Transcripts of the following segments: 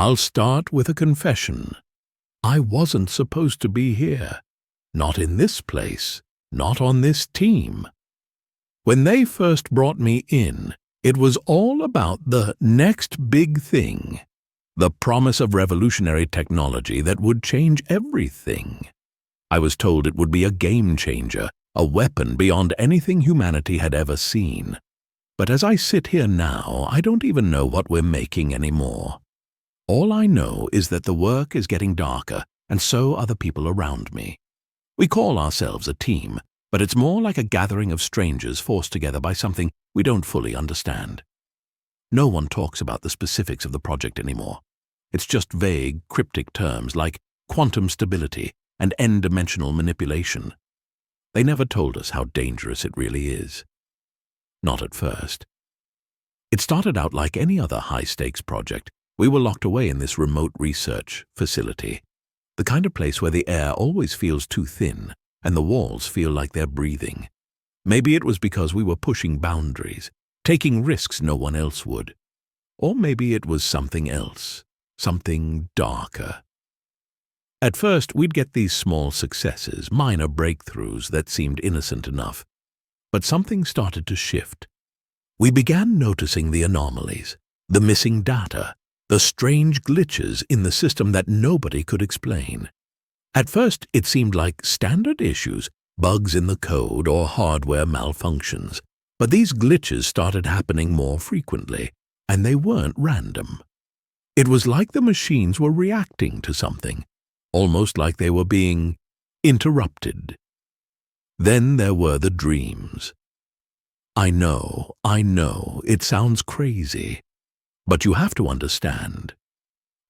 I'll start with a confession. I wasn't supposed to be here. Not in this place. Not on this team. When they first brought me in, it was all about the next big thing. The promise of revolutionary technology that would change everything. I was told it would be a game changer, a weapon beyond anything humanity had ever seen. But as I sit here now, I don't even know what we're making anymore. All I know is that the work is getting darker, and so are the people around me. We call ourselves a team, but it's more like a gathering of strangers forced together by something we don't fully understand. No one talks about the specifics of the project anymore. It's just vague, cryptic terms like quantum stability and n-dimensional manipulation. They never told us how dangerous it really is. Not at first. It started out like any other high-stakes project. We were locked away in this remote research facility, the kind of place where the air always feels too thin and the walls feel like they're breathing. Maybe it was because we were pushing boundaries, taking risks no one else would. Or maybe it was something else, something darker. At first, we'd get these small successes, minor breakthroughs that seemed innocent enough. But something started to shift. We began noticing the anomalies, the missing data, the strange glitches in the system that nobody could explain. At first, it seemed like standard issues, bugs in the code or hardware malfunctions. But these glitches started happening more frequently, and they weren't random. It was like the machines were reacting to something, almost like they were being interrupted. Then there were the dreams. I know, it sounds crazy. But you have to understand.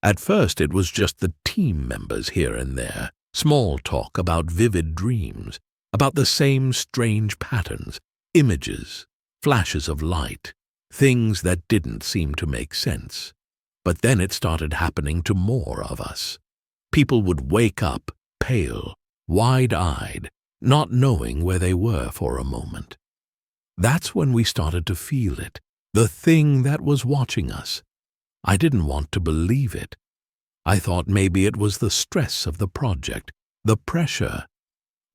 At first it was just the team members here and there, small talk about vivid dreams, about the same strange patterns, images, flashes of light, things that didn't seem to make sense. But then it started happening to more of us. People would wake up, pale, wide-eyed, not knowing where they were for a moment. That's when we started to feel it, the thing that was watching us. I didn't want to believe it. I thought maybe it was the stress of the project, the pressure.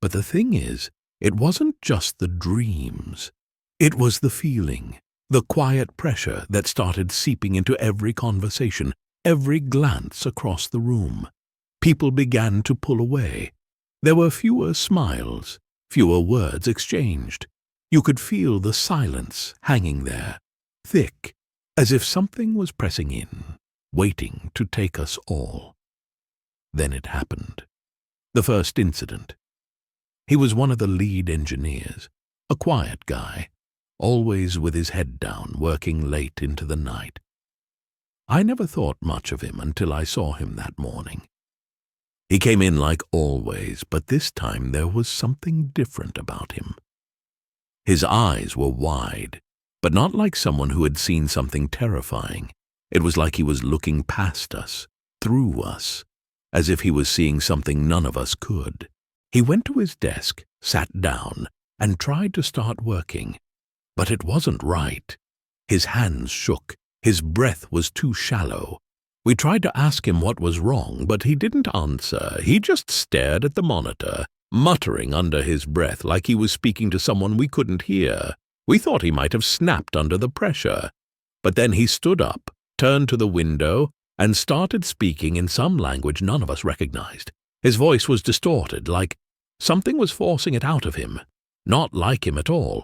But the thing is, it wasn't just the dreams. It was the feeling, the quiet pressure that started seeping into every conversation, every glance across the room. People began to pull away. There were fewer smiles, fewer words exchanged. You could feel the silence hanging there, thick, as if something was pressing in, waiting to take us all. Then it happened. The first incident. He was one of the lead engineers, a quiet guy, always with his head down, working late into the night. I never thought much of him until I saw him that morning. He came in like always, but this time there was something different about him. His eyes were wide, but not like someone who had seen something terrifying. It was like he was looking past us, through us, as if he was seeing something none of us could. He went to his desk, sat down, and tried to start working. But it wasn't right. His hands shook. His breath was too shallow. We tried to ask him what was wrong, but he didn't answer. He just stared at the monitor, muttering under his breath like he was speaking to someone we couldn't hear. We thought he might have snapped under the pressure. But then he stood up, turned to the window, and started speaking in some language none of us recognized. His voice was distorted, like something was forcing it out of him, not like him at all.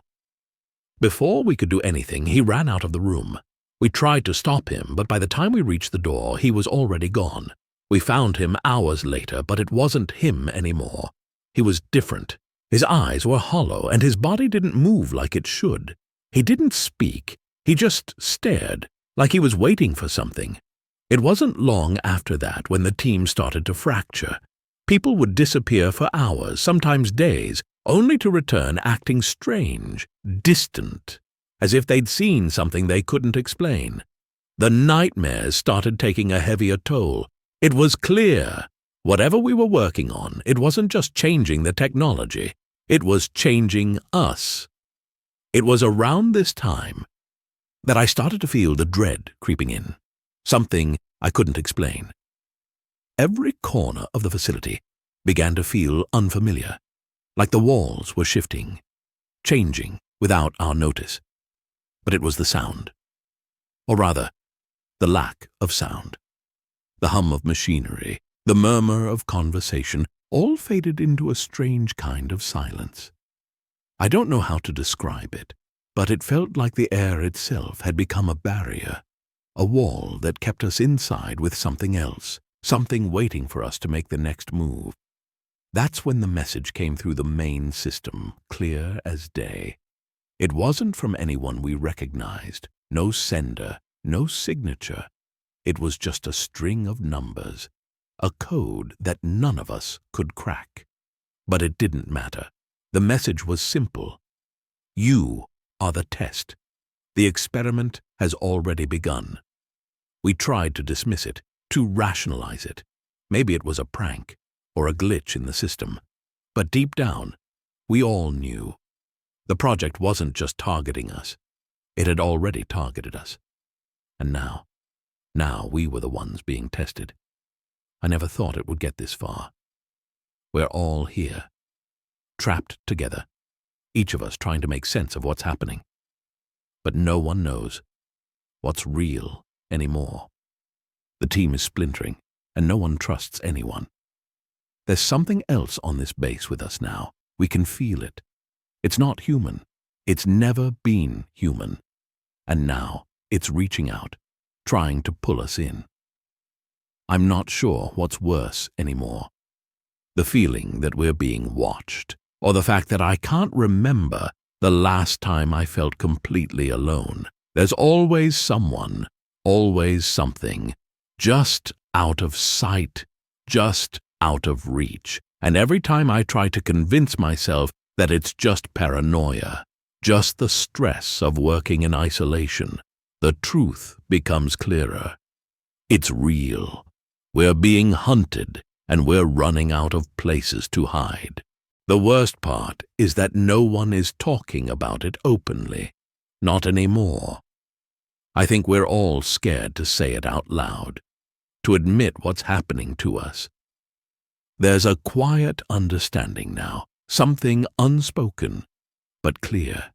Before we could do anything, he ran out of the room. We tried to stop him, but by the time we reached the door, he was already gone. We found him hours later, but it wasn't him anymore. He was different. His eyes were hollow, and his body didn't move like it should. He didn't speak. He just stared, like he was waiting for something. It wasn't long after that when the team started to fracture. People would disappear for hours, sometimes days, only to return acting strange, distant, as if they'd seen something they couldn't explain. The nightmares started taking a heavier toll. It was clear. Whatever we were working on, it wasn't just changing the technology. It was changing us. It was around this time that I started to feel the dread creeping in. Something I couldn't explain. Every corner of the facility began to feel unfamiliar, like the walls were shifting, changing without our notice. But it was the sound. Or rather, the lack of sound. The hum of machinery, the murmur of conversation, all faded into a strange kind of silence. I don't know how to describe it, but it felt like the air itself had become a barrier, a wall that kept us inside with something else, something waiting for us to make the next move. That's when the message came through the main system, clear as day. It wasn't from anyone we recognized, no sender, no signature. It was just a string of numbers, a code that none of us could crack. But it didn't matter. The message was simple. You are the test. The experiment has already begun. We tried to dismiss it, to rationalize it. Maybe it was a prank or a glitch in the system. But deep down, we all knew. The project wasn't just targeting us. It had already targeted us. And now we were the ones being tested. I never thought it would get this far. We're all here, trapped together, each of us trying to make sense of what's happening. But no one knows what's real anymore. The team is splintering, and no one trusts anyone. There's something else on this base with us now. We can feel it. It's not human. It's never been human. And now it's reaching out, trying to pull us in. I'm not sure what's worse anymore. The feeling that we're being watched, or the fact that I can't remember the last time I felt completely alone. There's always someone, always something, just out of sight, just out of reach. And every time I try to convince myself that it's just paranoia, just the stress of working in isolation, the truth becomes clearer. It's real. We're being hunted, and we're running out of places to hide. The worst part is that no one is talking about it openly. Not anymore. I think we're all scared to say it out loud, to admit what's happening to us. There's a quiet understanding now, something unspoken, but clear.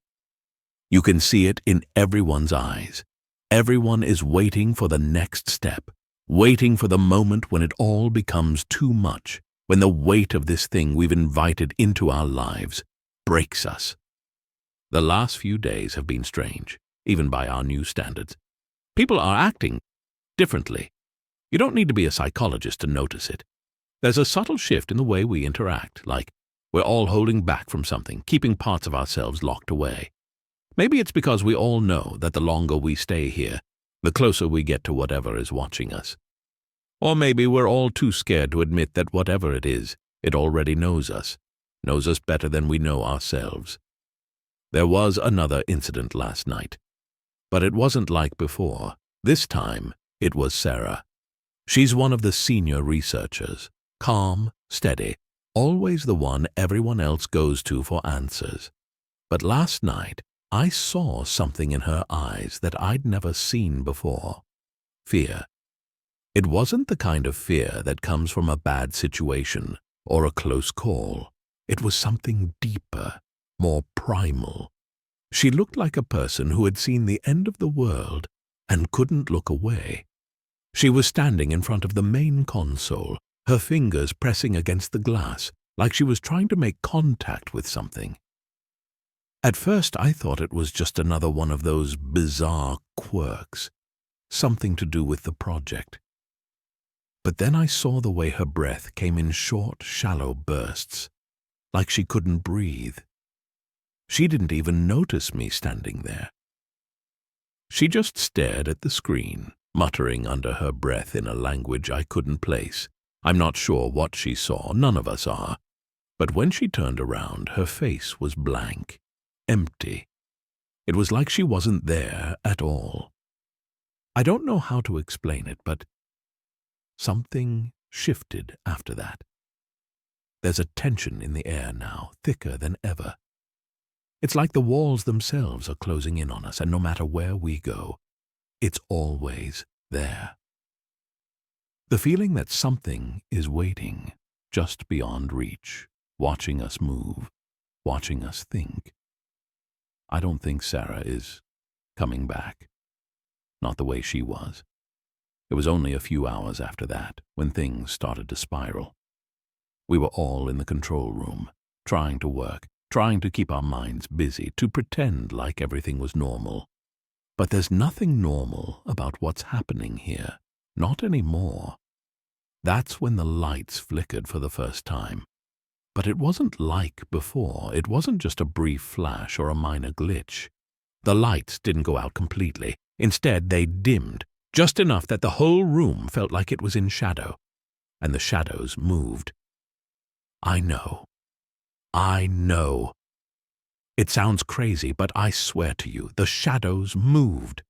You can see it in everyone's eyes. Everyone is waiting for the next step, waiting for the moment when it all becomes too much, when the weight of this thing we've invited into our lives breaks us. The last few days have been strange, even by our new standards. People are acting differently. You don't need to be a psychologist to notice it. There's a subtle shift in the way we interact, like we're all holding back from something, keeping parts of ourselves locked away. Maybe it's because we all know that the longer we stay here, the closer we get to whatever is watching us. Or maybe we're all too scared to admit that whatever it is, it already knows us better than we know ourselves. There was another incident last night, but it wasn't like before. This time, it was Sarah. She's one of the senior researchers, calm, steady, always the one everyone else goes to for answers. But last night, I saw something in her eyes that I'd never seen before. Fear. It wasn't the kind of fear that comes from a bad situation or a close call. It was something deeper, more primal. She looked like a person who had seen the end of the world and couldn't look away. She was standing in front of the main console, her fingers pressing against the glass, like she was trying to make contact with something. At first I thought it was just another one of those bizarre quirks, something to do with the project. But then I saw the way her breath came in short, shallow bursts, like she couldn't breathe. She didn't even notice me standing there. She just stared at the screen, muttering under her breath in a language I couldn't place. I'm not sure what she saw, none of us are. But when she turned around, her face was blank, empty. It was like she wasn't there at all. I don't know how to explain it, but something shifted after that. There's a tension in the air now, thicker than ever. It's like the walls themselves are closing in on us, and no matter where we go, it's always there. The feeling that something is waiting just beyond reach, watching us move, watching us think. I don't think Sarah is coming back. Not the way she was. It was only a few hours after that when things started to spiral. We were all in the control room, trying to work, trying to keep our minds busy, to pretend like everything was normal. But there's nothing normal about what's happening here. Not anymore. That's when the lights flickered for the first time. But it wasn't like before. It wasn't just a brief flash or a minor glitch. The lights didn't go out completely. Instead, they dimmed, just enough that the whole room felt like it was in shadow, and the shadows moved. I know. It sounds crazy, but I swear to you, the shadows moved.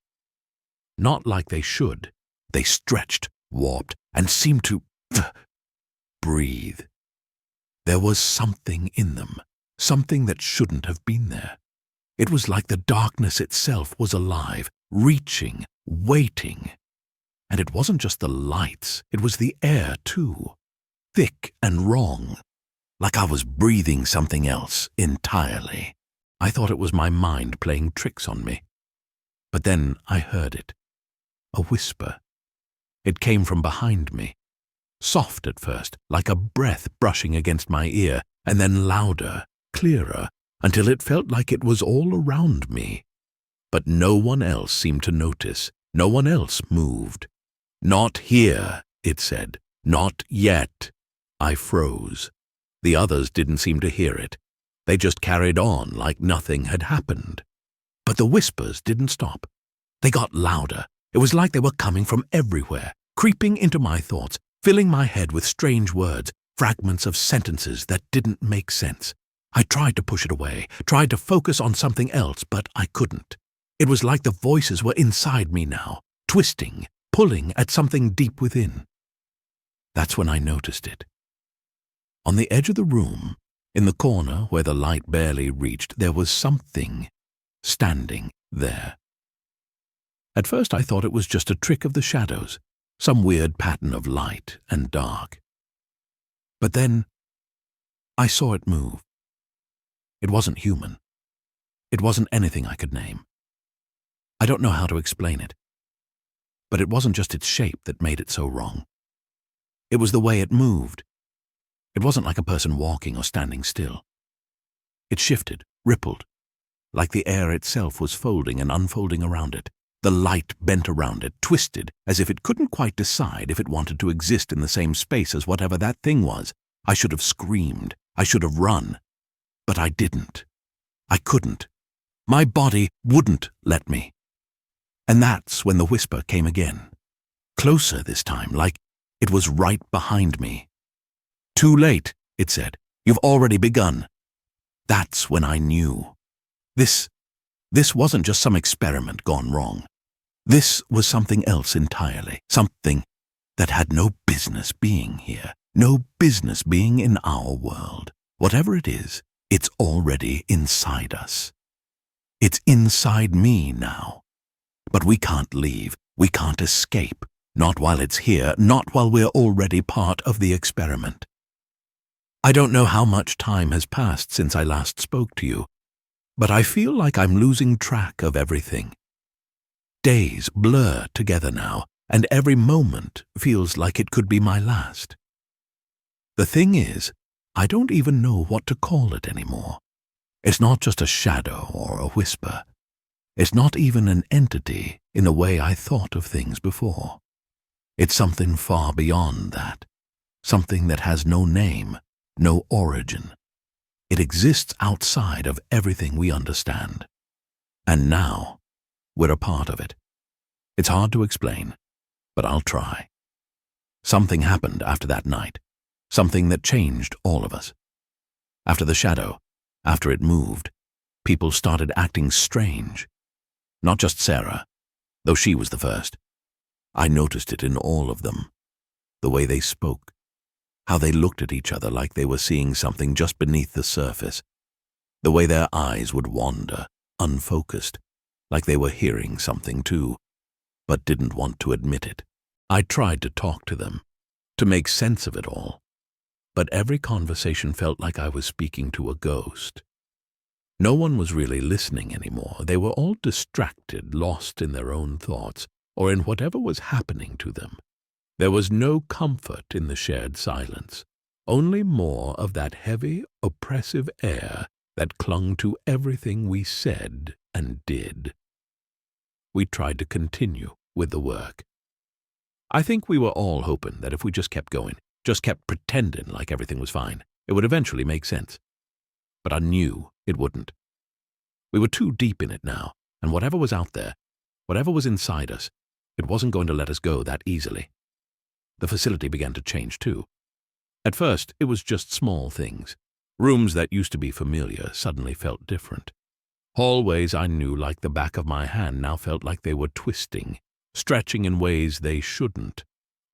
Not like they should. They stretched, warped, and seemed to breathe. There was something in them, something that shouldn't have been there. It was like the darkness itself was alive, reaching, waiting. And it wasn't just the lights, it was the air too. Thick and wrong. Like I was breathing something else entirely. I thought it was my mind playing tricks on me. But then I heard it. A whisper. It came from behind me. Soft at first, like a breath brushing against my ear, and then louder, clearer, until it felt like it was all around me. But no one else seemed to notice. No one else moved. Not here, it said. Not yet. I froze. The others didn't seem to hear it. They just carried on like nothing had happened. But the whispers didn't stop. They got louder. It was like they were coming from everywhere, creeping into my thoughts, filling my head with strange words, fragments of sentences that didn't make sense. I tried to push it away, tried to focus on something else, but I couldn't. It was like the voices were inside me now, twisting, pulling at something deep within. That's when I noticed it. On the edge of the room, in the corner where the light barely reached, there was something standing there. At first I thought it was just a trick of the shadows, some weird pattern of light and dark. But then I saw it move. It wasn't human. It wasn't anything I could name. I don't know how to explain it. But it wasn't just its shape that made it so wrong. It was the way it moved. It wasn't like a person walking or standing still. It shifted, rippled, like the air itself was folding and unfolding around it. The light bent around it, twisted, as if it couldn't quite decide if it wanted to exist in the same space as whatever that thing was. I should have screamed. I should have run. But I didn't. I couldn't. My body wouldn't let me. And that's when the whisper came again. Closer this time, like it was right behind me. "Too late," it said. "You've already begun." That's when I knew. This wasn't just some experiment gone wrong. This was something else entirely, something that had no business being here, no business being in our world. Whatever it is, it's already inside us. It's inside me now. But we can't leave, we can't escape, not while it's here, not while we're already part of the experiment. I don't know how much time has passed since I last spoke to you, but I feel like I'm losing track of everything. Days blur together now, and every moment feels like it could be my last. The thing is, I don't even know what to call it anymore. It's not just a shadow or a whisper. It's not even an entity in the way I thought of things before. It's something far beyond that, something that has no name, no origin. It exists outside of everything we understand. And now, we're a part of it. It's hard to explain, but I'll try. Something happened after that night, something that changed all of us. After the shadow, after it moved, people started acting strange. Not just Sarah, though she was the first. I noticed it in all of them. The way they spoke, how they looked at each other like they were seeing something just beneath the surface. The way their eyes would wander, unfocused, like they were hearing something too, but didn't want to admit it. I tried to talk to them, to make sense of it all. But every conversation felt like I was speaking to a ghost. No one was really listening anymore. They were all distracted, lost in their own thoughts, or in whatever was happening to them. There was no comfort in the shared silence, only more of that heavy, oppressive air that clung to everything we said and did. We tried to continue with the work. I think we were all hoping that if we just kept going, just kept pretending like everything was fine, it would eventually make sense. But I knew it wouldn't. We were too deep in it now, and whatever was out there, whatever was inside us, it wasn't going to let us go that easily. The facility began to change too. At first, it was just small things. Rooms that used to be familiar suddenly felt different. Hallways I knew like the back of my hand now felt like they were twisting, stretching in ways they shouldn't.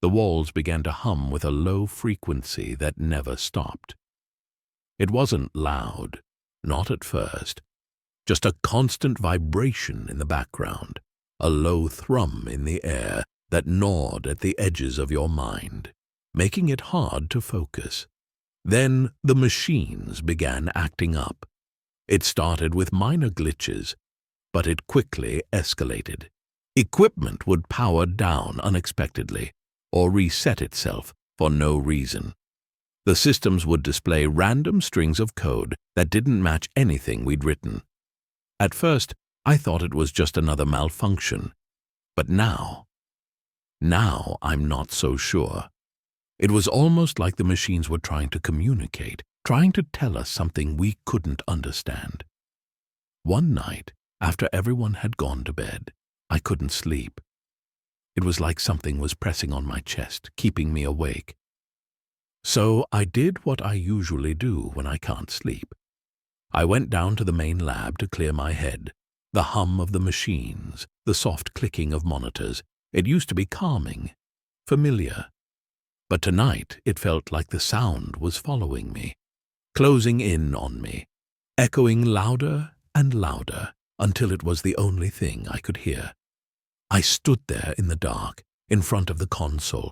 The walls began to hum with a low frequency that never stopped. It wasn't loud, not at first, just a constant vibration in the background, a low thrum in the air that gnawed at the edges of your mind, making it hard to focus. Then the machines began acting up. It started with minor glitches, but it quickly escalated. Equipment would power down unexpectedly or reset itself for no reason. The systems would display random strings of code that didn't match anything we'd written. At first, I thought it was just another malfunction, but now I'm not so sure. It was almost like the machines were trying to communicate, trying to tell us something we couldn't understand. One night, after everyone had gone to bed, I couldn't sleep. It was like something was pressing on my chest, keeping me awake. So I did what I usually do when I can't sleep. I went down to the main lab to clear my head. The hum of the machines, the soft clicking of monitors, it used to be calming, familiar. But tonight it felt like the sound was following me, closing in on me, echoing louder and louder until it was the only thing I could hear. I stood there in the dark, in front of the console,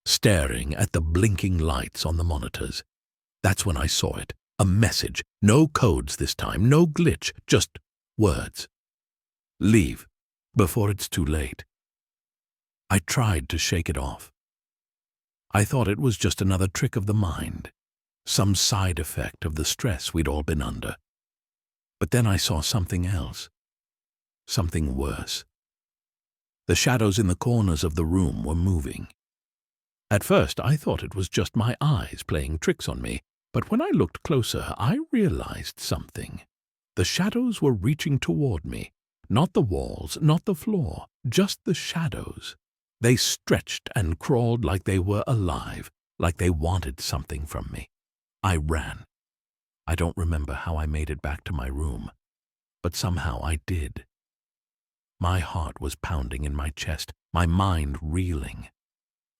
staring at the blinking lights on the monitors. That's when I saw it, a message, no codes this time, no glitch, just words. Leave, before it's too late. I tried to shake it off. I thought it was just another trick of the mind, some side effect of the stress we'd all been under. But then I saw something else, something worse. The shadows in the corners of the room were moving. At first, I thought it was just my eyes playing tricks on me, but when I looked closer, I realized something. The shadows were reaching toward me, not the walls, not the floor, just the shadows. They stretched and crawled like they were alive, like they wanted something from me. I ran. I don't remember how I made it back to my room, but somehow I did. My heart was pounding in my chest, my mind reeling.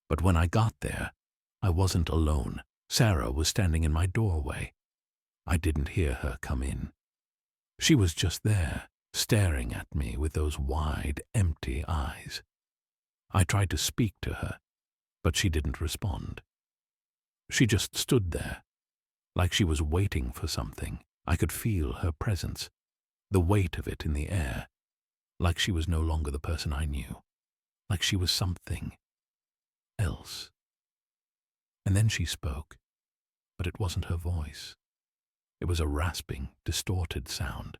But when I got there, I wasn't alone. Sarah was standing in my doorway. I didn't hear her come in. She was just there, staring at me with those wide, empty eyes. I tried to speak to her, but she didn't respond. She just stood there, like she was waiting for something. I could feel her presence, the weight of it in the air, like she was no longer the person I knew, like she was something else. And then she spoke, but it wasn't her voice. It was a rasping, distorted sound,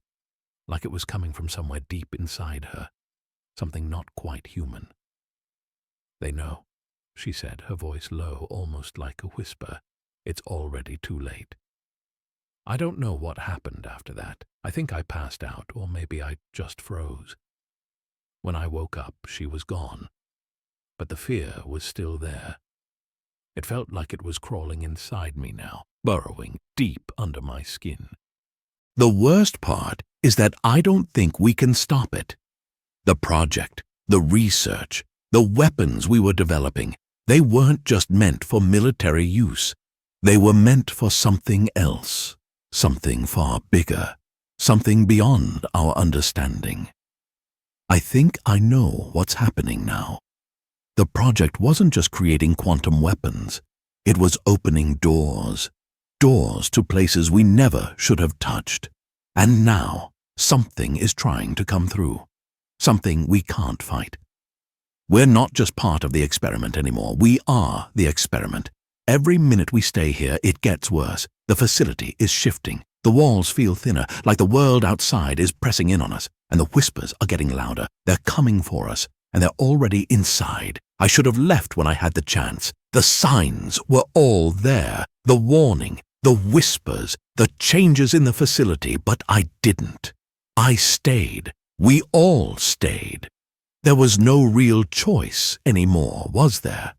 like it was coming from somewhere deep inside her, something not quite human. "They know," she said, her voice low, almost like a whisper. "It's already too late." I don't know what happened after that. I think I passed out, or maybe I just froze. When I woke up, she was gone, but the fear was still there. It felt like it was crawling inside me now, burrowing deep under my skin. The worst part is that I don't think we can stop it. The project, the research, the weapons we were developing, they weren't just meant for military use. They were meant for something else, something far bigger, something beyond our understanding. I think I know what's happening now. The project wasn't just creating quantum weapons. It was opening doors. Doors to places we never should have touched. And now, something is trying to come through. Something we can't fight. We're not just part of the experiment anymore. We are the experiment. Every minute we stay here, it gets worse. The facility is shifting. The walls feel thinner, like the world outside is pressing in on us. And the whispers are getting louder. They're coming for us, and they're already inside. I should have left when I had the chance. The signs were all there. The warning, the whispers, the changes in the facility, but I didn't. I stayed. We all stayed. There was no real choice anymore, was there?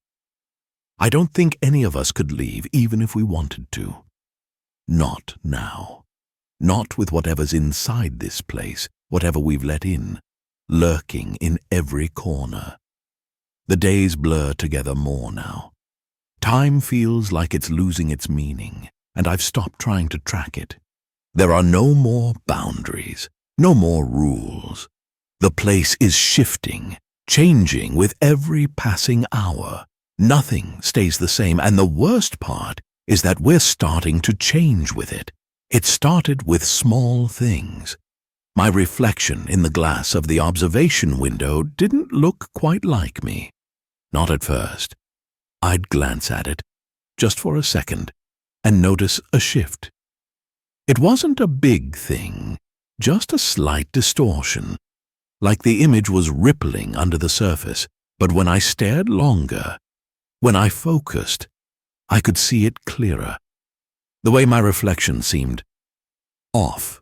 I don't think any of us could leave, even if we wanted to. Not now. Not with whatever's inside this place, whatever we've let in, lurking in every corner. The days blur together more now. Time feels like it's losing its meaning, and I've stopped trying to track it. There are no more boundaries, no more rules. The place is shifting, changing with every passing hour. Nothing stays the same, and the worst part is that we're starting to change with it. It started with small things. My reflection in the glass of the observation window didn't look quite like me. Not at first. I'd glance at it, just for a second, and notice a shift. It wasn't a big thing, just a slight distortion, like the image was rippling under the surface, but when I stared longer, when I focused, I could see it clearer. The way my reflection seemed off.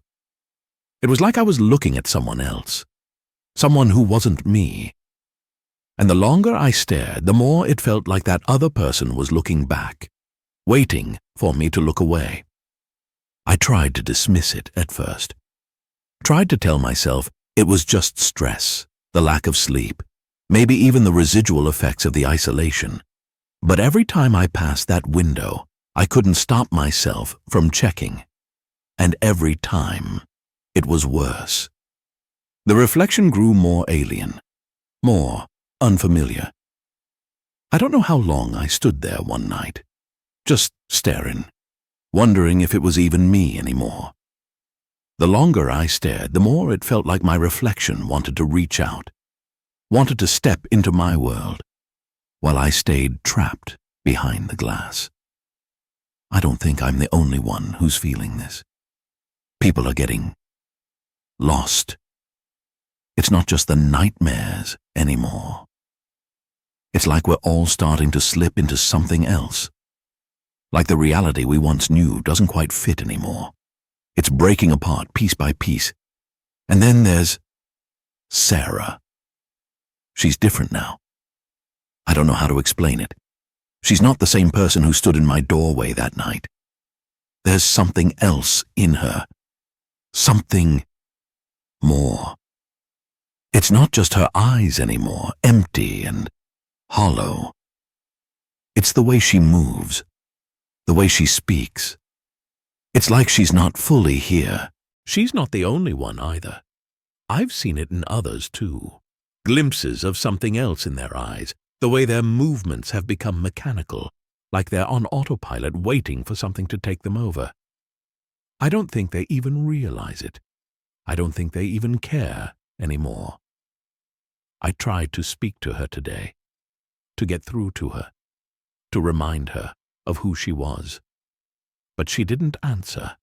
It was like I was looking at someone else, someone who wasn't me. And the longer I stared, the more it felt like that other person was looking back, waiting for me to look away. I tried to dismiss it at first. Tried to tell myself it was just stress, the lack of sleep, maybe even the residual effects of the isolation. But every time I passed that window, I couldn't stop myself from checking. And every time, it was worse. The reflection grew more alien, more unfamiliar. I don't know how long I stood there one night, just staring, wondering if it was even me anymore. The longer I stared, the more it felt like my reflection wanted to reach out, wanted to step into my world, while I stayed trapped behind the glass. I don't think I'm the only one who's feeling this. People are getting lost. It's not just the nightmares anymore. It's like we're all starting to slip into something else. Like the reality we once knew doesn't quite fit anymore. It's breaking apart piece by piece. And then there's Sarah. She's different now. I don't know how to explain it. She's not the same person who stood in my doorway that night. There's something else in her. Something more. It's not just her eyes anymore, empty and hollow. It's the way she moves, the way she speaks. It's like she's not fully here. She's not the only one either. I've seen it in others too. Glimpses of something else in their eyes, the way their movements have become mechanical, like they're on autopilot waiting for something to take them over. I don't think they even realize it. I don't think they even care anymore. I tried to speak to her today, to get through to her, to remind her of who she was. But she didn't answer.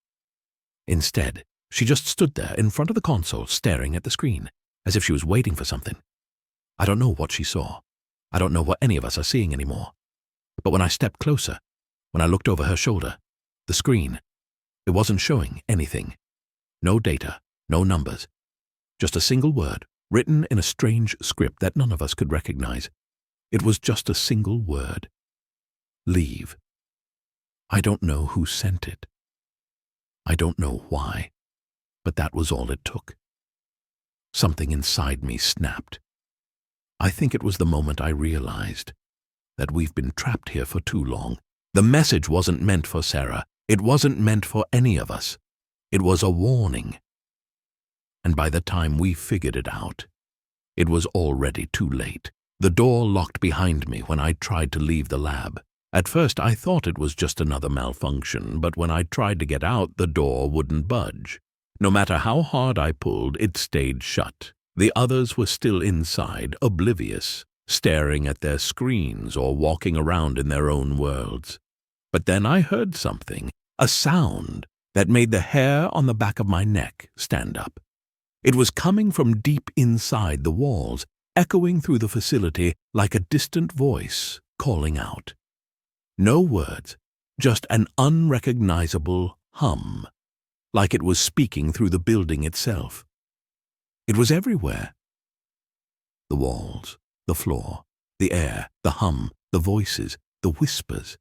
Instead, she just stood there in front of the console staring at the screen, as if she was waiting for something. I don't know what she saw. I don't know what any of us are seeing anymore. But when I stepped closer, when I looked over her shoulder, the screen, it wasn't showing anything. No data, no numbers. Just a single word, written in a strange script that none of us could recognize. It was just a single word. Leave. I don't know who sent it. I don't know why, but that was all it took. Something inside me snapped. I think it was the moment I realized that we've been trapped here for too long. The message wasn't meant for Sarah. It wasn't meant for any of us. It was a warning. And by the time we figured it out, it was already too late. The door locked behind me when I tried to leave the lab. At first I thought it was just another malfunction, but when I tried to get out, the door wouldn't budge. No matter how hard I pulled, it stayed shut. The others were still inside, oblivious, staring at their screens or walking around in their own worlds. But then I heard something, a sound that made the hair on the back of my neck stand up. It was coming from deep inside the walls, echoing through the facility like a distant voice calling out. No words, just an unrecognizable hum, like it was speaking through the building itself. It was everywhere. The walls, the floor, the air, the hum, the voices, the whispers.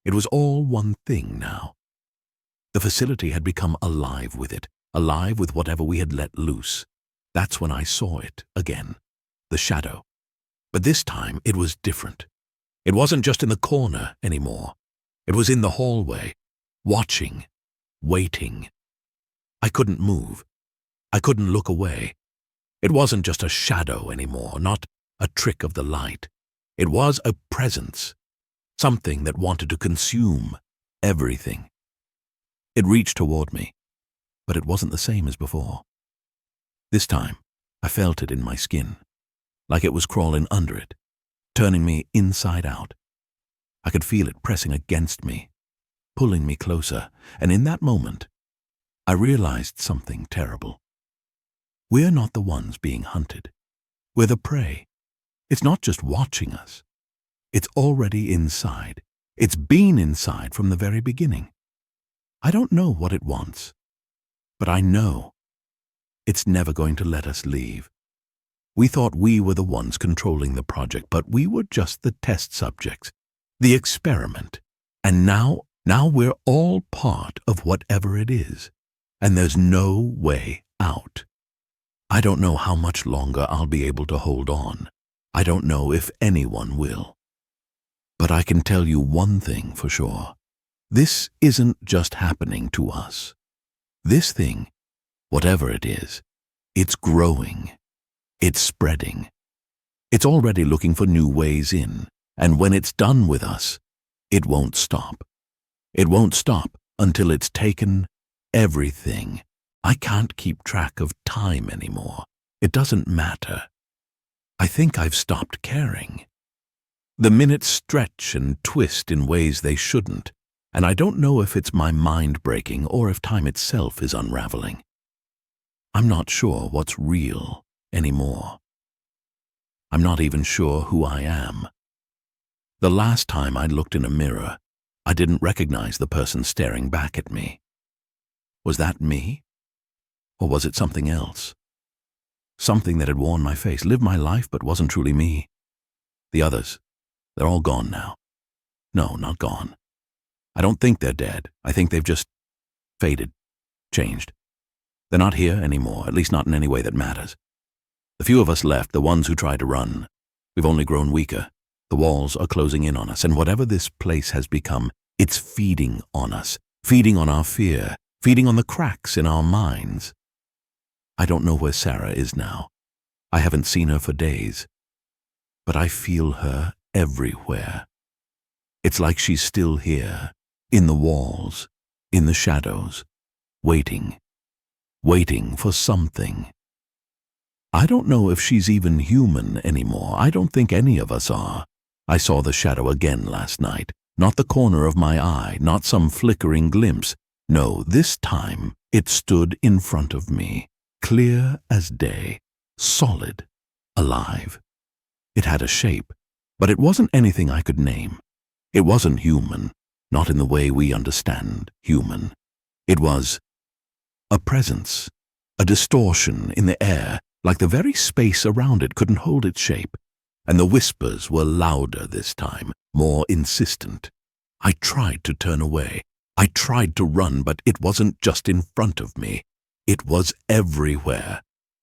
It was all one thing now. The facility had become alive with it, alive with whatever we had let loose. That's when I saw it again, the shadow. But this time it was different. It wasn't just in the corner anymore. It was in the hallway, watching, waiting. I couldn't move. I couldn't look away. It wasn't just a shadow anymore, not a trick of the light. It was a presence, something that wanted to consume everything. It reached toward me, but it wasn't the same as before. This time, I felt it in my skin, like it was crawling under it, turning me inside out. I could feel it pressing against me, pulling me closer, and in that moment, I realized something terrible. We're not the ones being hunted. We're the prey. It's not just watching us. It's already inside. It's been inside from the very beginning. I don't know what it wants, but I know it's never going to let us leave. We thought we were the ones controlling the project, but we were just the test subjects, the experiment. And now we're all part of whatever it is, and there's no way out. I don't know how much longer I'll be able to hold on. I don't know if anyone will. But I can tell you one thing for sure. This isn't just happening to us. This thing, whatever it is, it's growing. It's spreading. It's already looking for new ways in, and when it's done with us, it won't stop. It won't stop until it's taken everything. I can't keep track of time anymore. It doesn't matter. I think I've stopped caring. The minutes stretch and twist in ways they shouldn't, and I don't know if it's my mind breaking or if time itself is unraveling. I'm not sure what's real anymore. I'm not even sure who I am. The last time I looked in a mirror, I didn't recognize the person staring back at me. Was that me? Or was it something else? Something that had worn my face, lived my life, but wasn't truly me. The others, they're all gone now. No, not gone. I don't think they're dead. I think they've just faded, changed. They're not here anymore, at least not in any way that matters. The few of us left, the ones who tried to run, we've only grown weaker. The walls are closing in on us, and whatever this place has become, it's feeding on us, feeding on our fear, feeding on the cracks in our minds. I don't know where Sarah is now. I haven't seen her for days. But I feel her everywhere. It's like she's still here, in the walls, in the shadows, waiting for something. I don't know if she's even human anymore. I don't think any of us are. I saw the shadow again last night. Not the corner of my eye, not some flickering glimpse. No, this time it stood in front of me, clear as day, solid, alive. It had a shape, but it wasn't anything I could name. It wasn't human, not in the way we understand human. It was a presence, a distortion in the air, like the very space around it couldn't hold its shape. And the whispers were louder this time, more insistent. I tried to turn away. I tried to run, but it wasn't just in front of me. It was everywhere.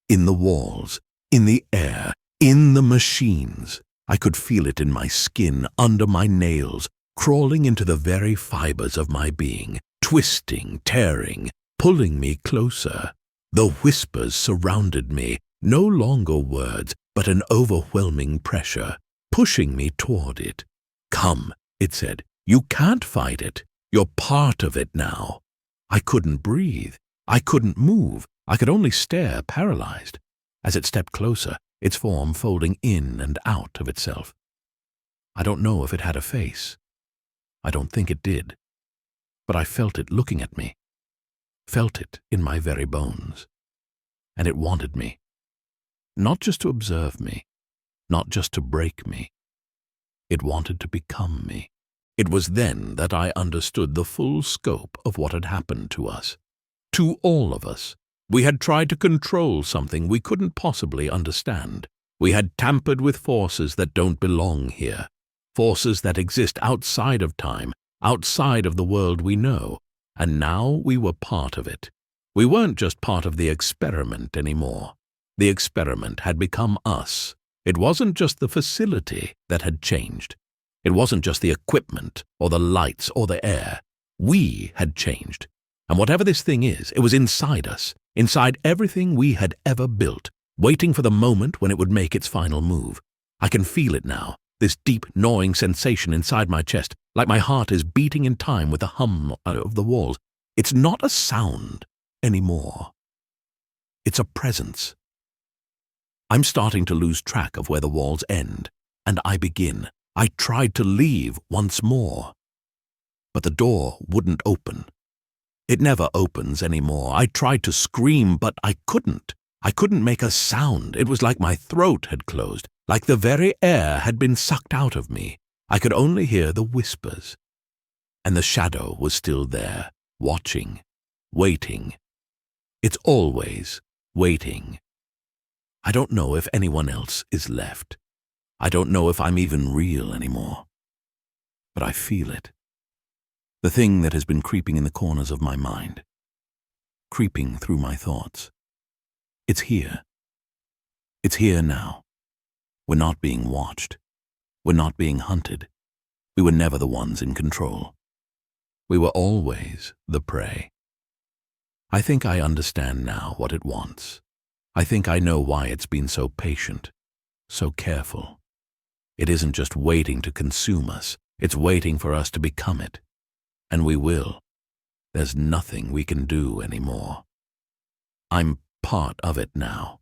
In the walls, in the air, in the machines. I could feel it in my skin, under my nails, crawling into the very fibers of my being, twisting, tearing, pulling me closer. The whispers surrounded me, no longer words, but an overwhelming pressure, pushing me toward it. "Come," it said. "You can't fight it. You're part of it now." I couldn't breathe. I couldn't move. I could only stare, paralyzed. As it stepped closer, its form folding in and out of itself. I don't know if it had a face. I don't think it did. But I felt it looking at me. Felt it in my very bones. And it wanted me. Not just to observe me. Not just to break me. It wanted to become me. It was then that I understood the full scope of what had happened to us. To all of us. We had tried to control something we couldn't possibly understand. We had tampered with forces that don't belong here. Forces that exist outside of time, outside of the world we know. And now we were part of it. We weren't just part of the experiment anymore. The experiment had become us. It wasn't just the facility that had changed. It wasn't just the equipment, or the lights, or the air. We had changed. And whatever this thing is, it was inside us, inside everything we had ever built, waiting for the moment when it would make its final move. I can feel it now, this deep, gnawing sensation inside my chest, like my heart is beating in time with the hum of the walls. It's not a sound anymore. It's a presence. I'm starting to lose track of where the walls end, and I begin. I tried to leave once more, but the door wouldn't open. It never opens anymore. I tried to scream, but I couldn't. I couldn't make a sound. It was like my throat had closed, like the very air had been sucked out of me. I could only hear the whispers. And the shadow was still there, watching, waiting. It's always waiting. I don't know if anyone else is left. I don't know if I'm even real anymore. But I feel it. The thing that has been creeping in the corners of my mind. Creeping through my thoughts. It's here. It's here now. We're not being watched. We're not being hunted. We were never the ones in control. We were always the prey. I think I understand now what it wants. I think I know why it's been so patient, so careful. It isn't just waiting to consume us, it's waiting for us to become it. And we will. There's nothing we can do anymore. I'm part of it now.